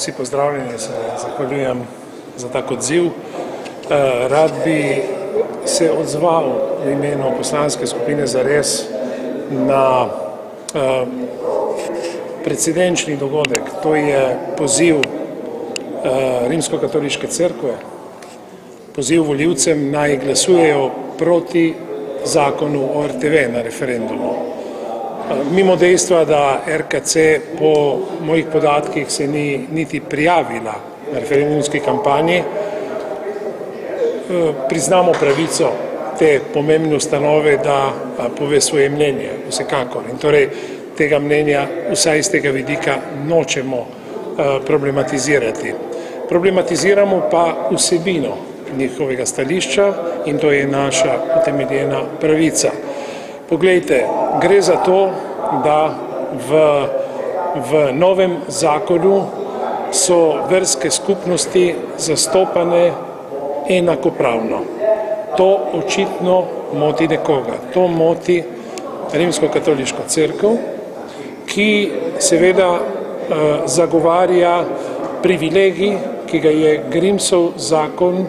Vsi pozdravljeni, se zahvaljujem za tak odziv. Rad bi se odzval v imenu poslanske skupine Zares na precedenčni dogodek. To je poziv Rimskokatoliške cerkve, poziv volivcem naj glasujejo proti zakonu o RTV na referendumu. Mimo dejstva, da RKC po mojih podatkih se ni niti prijavila na referendumski kampanji, priznamo pravico te pomembne ustanove, da pove svoje mnenje, vsekakor. In torej tega mnenja vsaj iz tega vidika nočemo problematizirati. Problematiziramo pa vsebino njihovega stališča in to je naša utemeljena pravica. Poglejte, gre za to, da v novem zakonu so verske skupnosti zastopane enakopravno. To očitno moti nekoga. To moti Rimskokatoliško cerkev, ki seveda zagovarja privilegij, ki ga je Grimsov zakon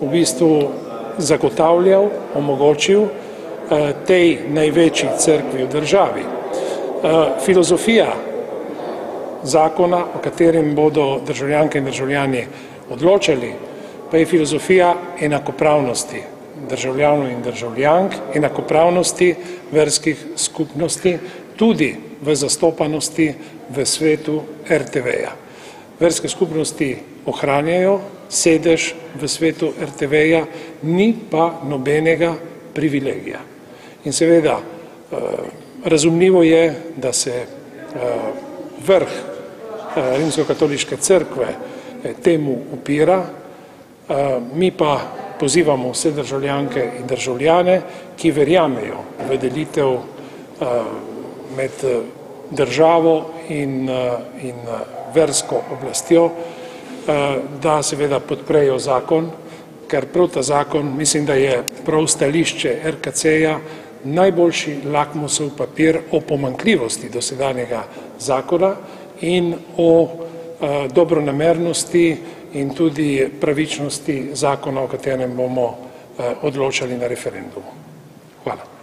v bistvu zagotavljal, omogočil tej največji cerkvi v državi. Filozofija zakona, o katerem bodo državljanke in državljani odločali, pa je filozofija enakopravnosti državljanov in državljank, enakopravnosti verskih skupnosti, tudi v zastopanosti v svetu RTV-ja. Verske skupnosti ohranjajo sedež v svetu RTV-ja, ni pa nobenega privilegija. In seveda, razumljivo je, da se vrh Rimskokatoliške cerkve temu upira, mi pa pozivamo vse državljanke in državljane, ki verjamejo v delitev med državo in versko oblastjo, da seveda podprejo zakon, ker prav ta zakon, mislim, da je prav stališče RKC-ja najboljši lakmusov papir o pomanjkljivosti dosedanjega zakona in o dobronamernosti in tudi pravičnosti zakona, o katerem bomo odločali na referendumu. Hvala.